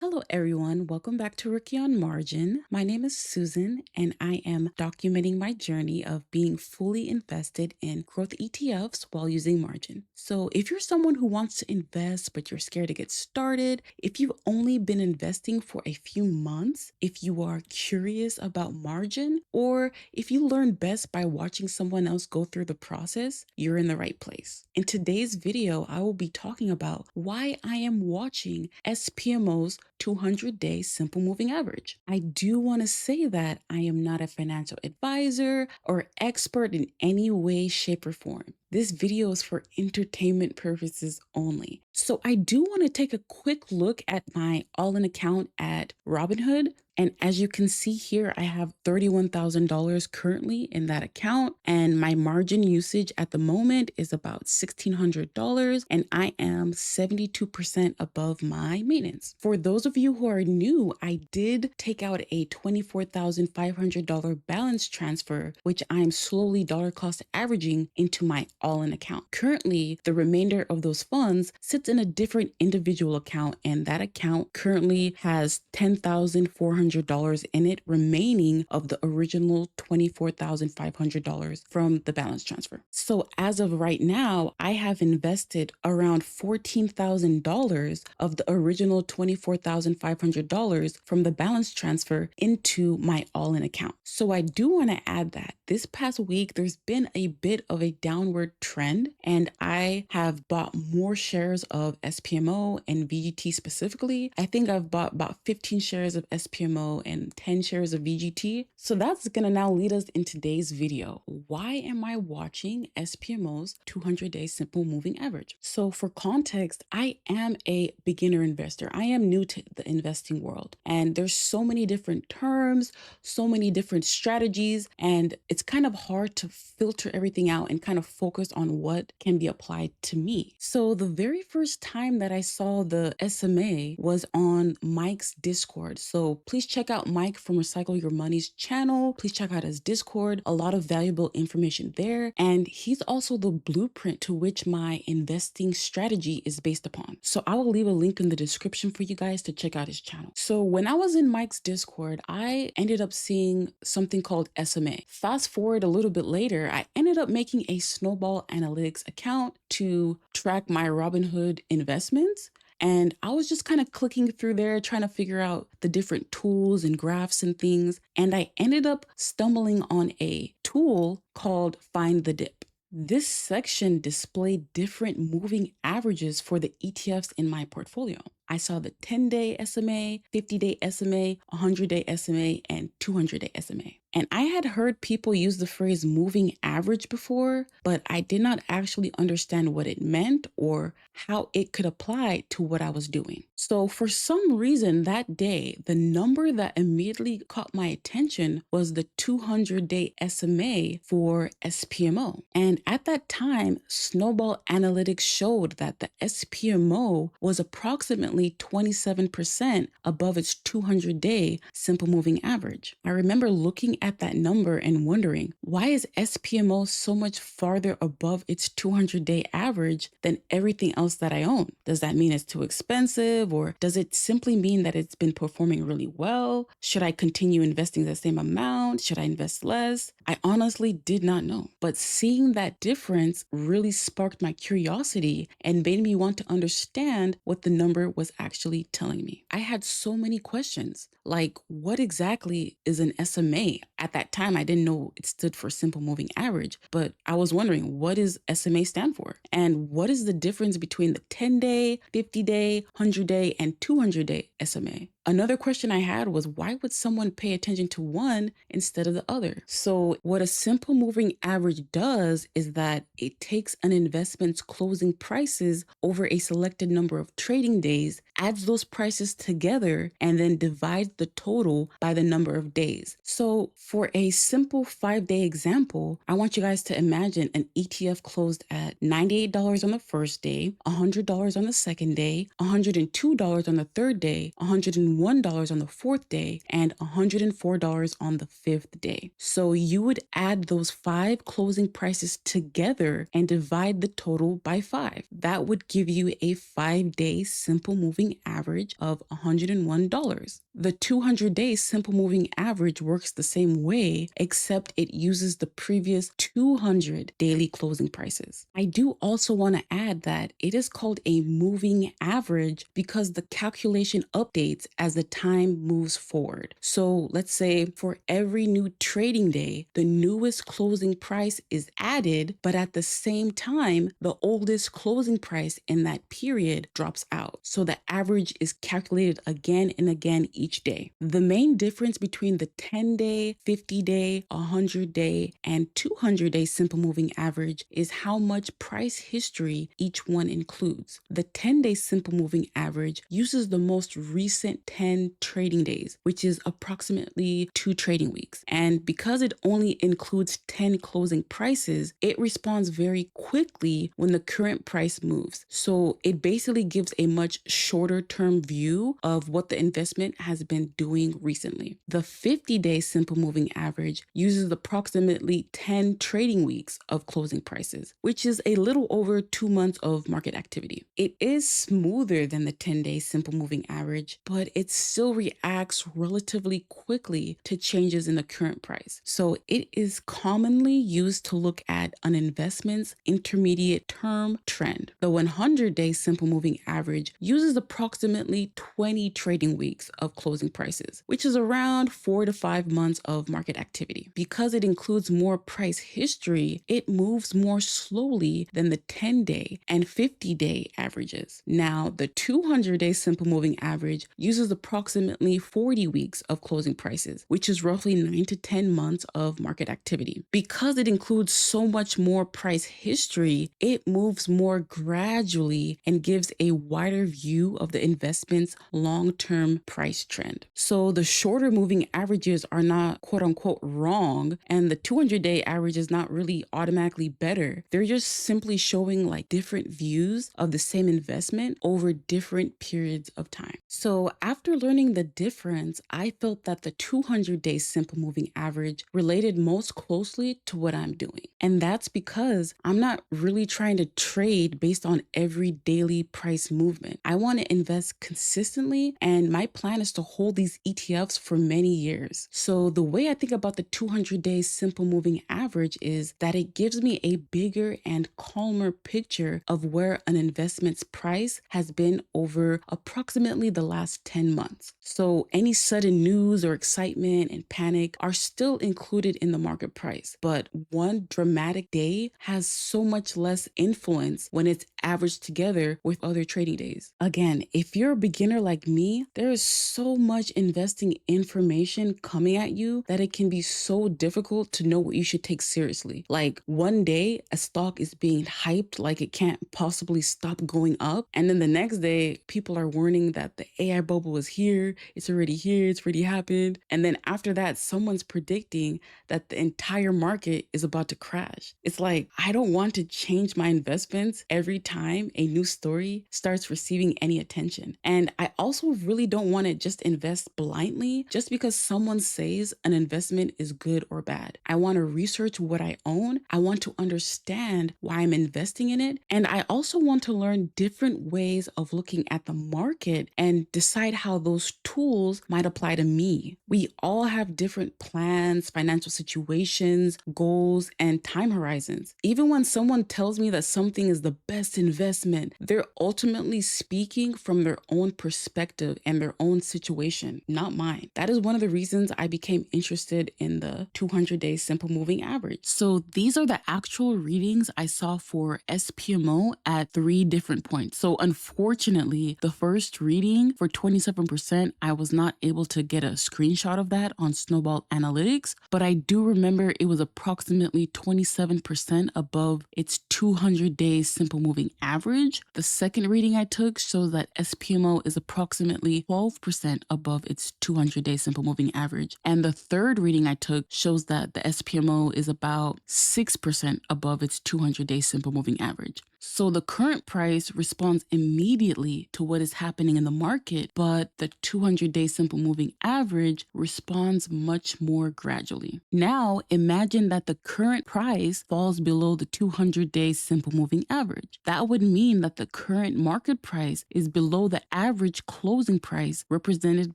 Hello, everyone. Welcome back to Rookie on Margin. My name is Susan, and I am documenting my journey of being fully invested in growth ETFs while using margin. So, if you're someone who wants to invest but you're scared to get started, if you've only been investing for a few months, if you are curious about margin, or if you learn best by watching someone else go through the process, you're in the right place. In today's video, I will be talking about why I am watching SPMO's 200-day simple moving average. I do want to say that I am not a financial advisor or expert in any way, shape, or form. This video is for entertainment purposes only. So I do want to take a quick look at my all-in account at Robinhood. And as you can see here, I have $31,000 currently in that account. And my margin usage at the moment is about $1,600. And I am 72% above my maintenance. For those of you who are new, I did take out a $24,500 balance transfer, which I'm slowly dollar cost averaging into my all-in account. Currently, the remainder of those funds sits in a different individual account, and that account currently has $10,400 in it remaining of the original $24,500 from the balance transfer. So as of right now, I have invested around $14,000 of the original $24,500 from the balance transfer into my all-in account. So I do want to add that this past week, there's been a bit of a downward trend, and I have bought more shares of SPMO and VGT specifically. I think I've bought about 15 shares of SPMO and 10 shares of VGT. So that's going to now lead us in today's video. Why am I watching SPMO's 200-day simple moving average? So for context, I am a beginner investor. I am new to the investing world, and there's so many different terms, so many different strategies, and it's kind of hard to filter everything out and kind of focus on what can be applied to me. So the very first time that I saw the SMA was on Mike's Discord. So please check out Mike from Recycle Your Money's channel. Please check out his Discord. A lot of valuable information there. And he's also the blueprint to which my investing strategy is based upon. So I will leave a link in the description for you guys to check out his channel. So when I was in Mike's Discord, I ended up seeing something called SMA. Fast forward a little bit later, I ended up making a Snowball Analytics account to track my Robinhood investments. And I was just kind of clicking through there, trying to figure out the different tools and graphs and things. And I ended up stumbling on a tool called Find the Dip. This section displayed different moving averages for the ETFs in my portfolio. I saw the 10-day SMA, 50-day SMA, 100-day SMA, and 200-day SMA. And I had heard people use the phrase moving average before, but I did not actually understand what it meant or how it could apply to what I was doing. So for some reason that day, the number that immediately caught my attention was the 200-day SMA for SPMO. And at that time, Snowball Analytics showed that the SPMO was approximately 27% above its 200-day simple moving average. I remember looking at that number and wondering, why is SPMO so much farther above its 200-day average than everything else that I own? Does that mean it's too expensive, or does it simply mean that it's been performing really well? Should I continue investing the same amount? Should I invest less? I honestly did not know. But seeing that difference really sparked my curiosity and made me want to understand what the number was actually telling me. I had so many questions, like what exactly is an SMA? At that time, I didn't know it stood for simple moving average, but I was wondering, what does SMA stand for? And what is the difference between the 10-day, 50-day, 100-day, and 200-day SMA? Another question I had was, why would someone pay attention to one instead of the other? So what a simple moving average does is that it takes an investment's closing prices over a selected number of trading days, adds those prices together, and then divides the total by the number of days. So for a simple 5-day example, I want you guys to imagine an ETF closed at $98 on the first day, $100 on the second day, $102 on the third day, $101 $101 on the fourth day and $104 on the fifth day. So you would add those 5 closing prices together and divide the total by 5. That would give you a 5-day simple moving average of $101. The 200-day simple moving average works the same way, except it uses the previous 200 daily closing prices. I do also want to add that it is called a moving average because the calculation updates as the time moves forward. So let's say for every new trading day, the newest closing price is added, but at the same time, the oldest closing price in that period drops out. So the average is calculated again and again each day. The main difference between the 10-day, 50-day, 100-day, and 200-day simple moving average is how much price history each one includes. The 10-day simple moving average uses the most recent 10 trading days, which is approximately 2 trading weeks. And because it only includes 10 closing prices, it responds very quickly when the current price moves. So it basically gives a much shorter term view of what the investment has been doing recently. The 50-day simple moving average uses approximately 10 trading weeks of closing prices, which is a little over 2 months of market activity. It is smoother than the 10-day simple moving average, but it still reacts relatively quickly to changes in the current price. So it is commonly used to look at an investment's intermediate term trend. The 100-day simple moving average uses approximately 20 trading weeks of closing prices, which is around 4 to 5 months of market activity. Because it includes more price history, it moves more slowly than the 10-day and 50-day averages. Now, the 200-day simple moving average uses approximately 40 weeks of closing prices, which is roughly 9 to 10 months of market activity. Because it includes so much more price history, it moves more gradually and gives a wider view of the investment's long-term price trend. So the shorter moving averages are not quote unquote wrong, and the 200-day average is not really automatically better. They're just simply showing like different views of the same investment over different periods of time. So after learning the difference, I felt that the 200-day simple moving average related most closely to what I'm doing. And that's because I'm not really trying to trade based on every daily price movement. I want to invest consistently, and my plan is to hold these ETFs for many years. So the way I think about the 200-day simple moving average is that it gives me a bigger and calmer picture of where an investment's price has been over approximately the last 10 months. So any sudden news or excitement and panic are still included in the market price, but one dramatic day has so much less influence when it's averaged together with other trading days. Again, if you're a beginner like me, there is so much investing information coming at you that it can be so difficult to know what you should take seriously. Like one day, a stock is being hyped like it can't possibly stop going up. And then the next day, people are warning that the AI bubble is here, it's already happened. And then after that, someone's predicting that the entire market is about to crash. It's like, I don't want to change my investments every time a new story starts receiving any attention. And I also really don't want to just invest blindly just because someone says an investment is good or bad. I want to research what I own. I want to understand why I'm investing in it. And I also want to learn different ways of looking at the market and decide how those tools might apply to me. We all have different plans, financial situations, goals, and time horizons. Even when someone tells me that something is the best investment, they're ultimately speaking from their own perspective and their own situation, not mine. That is one of the reasons I became interested in the 200-day simple moving average. So these are the actual readings I saw for SPMO at 3 different points. So unfortunately, the first reading for 27%, I was not able to get a screenshot of that on Snowball Analytics, but I do remember it was approximately 27% above its 200-day simple moving average. The second reading I took shows that SPMO is approximately 12% above its 200-day simple moving average. And the third reading I took shows that the SPMO is about 6% above its 200-day simple moving average. So the current price responds immediately to what is happening in the market, but the 200-day simple moving average responds much more gradually. Now, imagine that the current price falls below the 200-day simple moving average. That would mean that the current market price is below the average closing price represented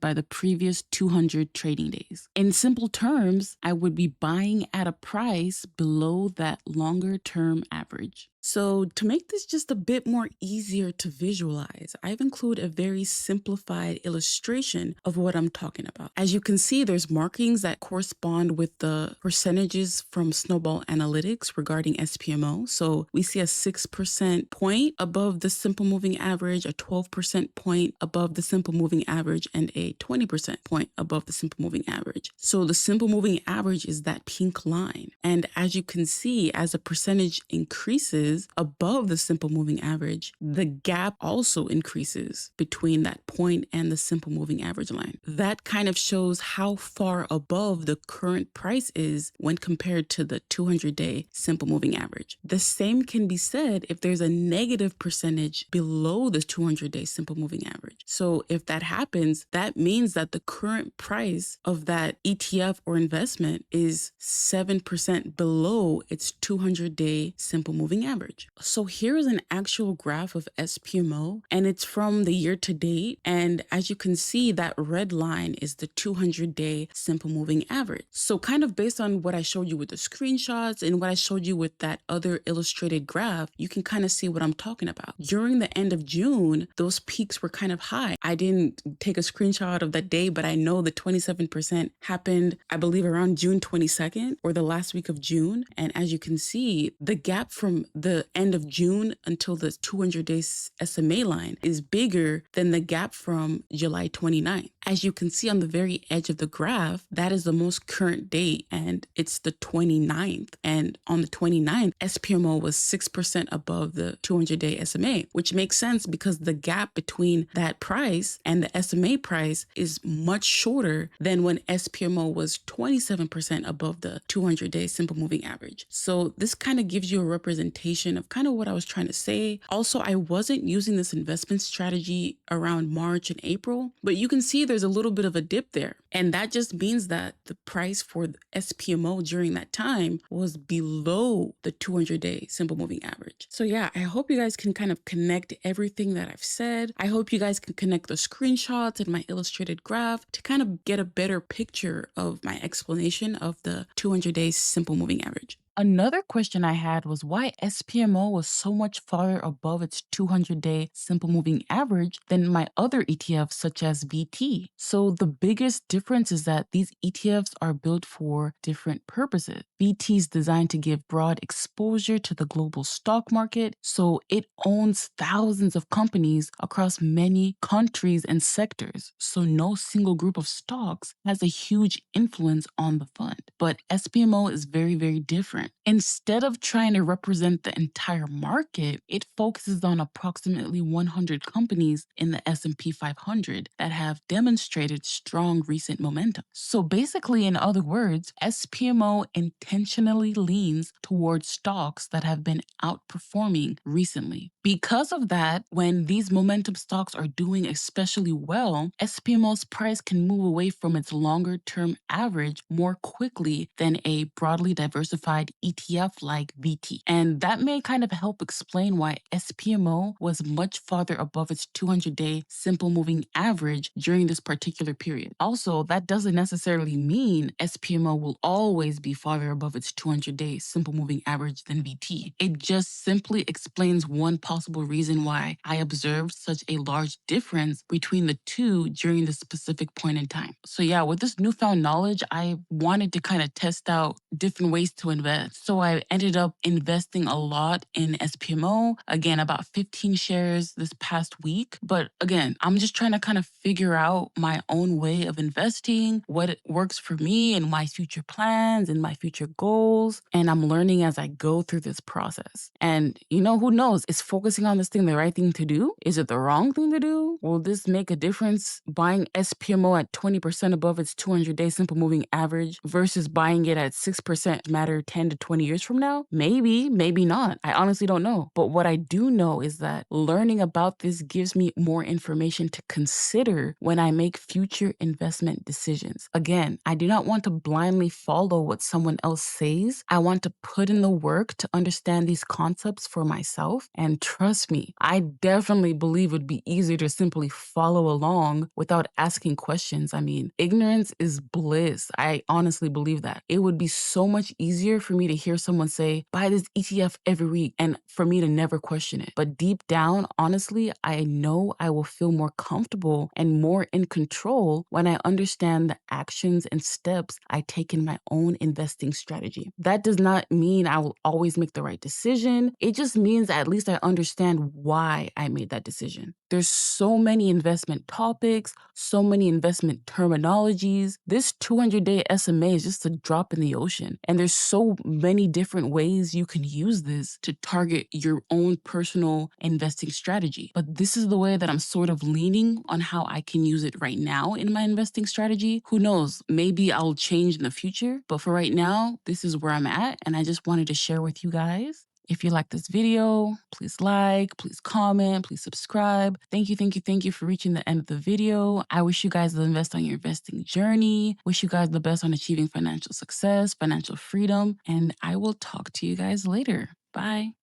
by the previous 200 trading days. In simple terms, I would be buying at a price below that longer-term average. So to make this just a bit more easier to visualize, I've included a very simplified illustration of what I'm talking about. As you can see, there's markings that correspond with the percentages from Snowball Analytics regarding SPMO. So we see a 6% point above the simple moving average, a 12% point above the simple moving average, and a 20% point above the simple moving average. So the simple moving average is that pink line. And as you can see, as a percentage increases above the simple moving average, the gap also increases between that point and the simple moving average line. That kind of shows how far above the current price is when compared to the 200-day simple moving average. The same can be said if there's a negative percentage below the 200-day simple moving average. So if that happens, that means that the current price of that ETF or investment is 7% below its 200-day simple moving average. So here is an actual graph of SPMO, and it's from the year to date. And as you can see, that red line is the 200-day simple moving average. So kind of based on what I showed you with the screenshots and what I showed you with that other illustrated graph, you can kind of see what I'm talking about. During the end of June, those peaks were kind of high. I didn't take a screenshot of that day, but I know the 27% happened, I believe, around June 22nd or the last week of June. And as you can see, the gap from the end of June until the 200-day SMA line is bigger than the gap from July 29th. As you can see on the very edge of the graph, that is the most current date, and it's the 29th. And on the 29th, SPMO was 6% above the 200-day SMA, which makes sense because the gap between that price and the SMA price is much shorter than when SPMO was 27% above the 200-day simple moving average. So this kind of gives you a representation of kind of what I was trying to say. Also, I wasn't using this investment strategy around March and April, but you can see there's a little bit of a dip there. And that just means that the price for the SPMO during that time was below the 200-day simple moving average. So yeah, I hope you guys can kind of connect everything that I've said. I hope you guys can connect the screenshots and my illustrated graph to kind of get a better picture of my explanation of the 200-day simple moving average. Another question I had was why SPMO was so much farther above its 200-day simple moving average than my other ETFs such as VT. So the biggest difference is that these ETFs are built for different purposes. VT is designed to give broad exposure to the global stock market, so it owns thousands of companies across many countries and sectors. So no single group of stocks has a huge influence on the fund. But SPMO is very, very different. Instead of trying to represent the entire market, it focuses on approximately 100 companies in the S&P 500 that have demonstrated strong recent momentum. So basically, in other words, SPMO intentionally leans towards stocks that have been outperforming recently. Because of that, when these momentum stocks are doing especially well, SPMO's price can move away from its longer-term average more quickly than a broadly diversified ETF like VT. And that may kind of help explain why SPMO was much farther above its 200-day simple moving average during this particular period. Also, that doesn't necessarily mean SPMO will always be farther above its 200-day simple moving average than VT. It just simply explains one possible reason why I observed such a large difference between the two during this specific point in time. So yeah, with this newfound knowledge, I wanted to kind of test out different ways to invest. So I ended up investing a lot in SPMO, again, about 15 shares this past week. But again, I'm just trying to kind of figure out my own way of investing, what works for me and my future plans and my future goals. And I'm learning as I go through this process. And who knows, it's focused focusing on this thing the right thing to do? Is it the wrong thing to do? Will this make a difference buying SPMO at 20% above its 200-day simple moving average versus buying it at 6% matter 10 to 20 years from now? Maybe, maybe not. I honestly don't know. But what I do know is that learning about this gives me more information to consider when I make future investment decisions. Again, I do not want to blindly follow what someone else says. I want to put in the work to understand these concepts for myself. And trust me, I definitely believe it would be easier to simply follow along without asking questions. I mean, ignorance is bliss. I honestly believe that. It would be so much easier for me to hear someone say, buy this ETF every week, and for me to never question it. But deep down, honestly, I know I will feel more comfortable and more in control when I understand the actions and steps I take in my own investing strategy. That does not mean I will always make the right decision. It just means at least I understand why I made that decision. There's so many investment topics, so many investment terminologies. This 200-day SMA is just a drop in the ocean. And there's so many different ways you can use this to target your own personal investing strategy. But this is the way that I'm sort of leaning on how I can use it right now in my investing strategy. Who knows? Maybe I'll change in the future. But for right now, this is where I'm at. And I just wanted to share with you guys. If you like this video, please like, please comment, please subscribe. Thank you for reaching the end of the video. I wish you guys the best on your investing journey. Wish you guys the best on achieving financial success, financial freedom, and I will talk to you guys later. Bye.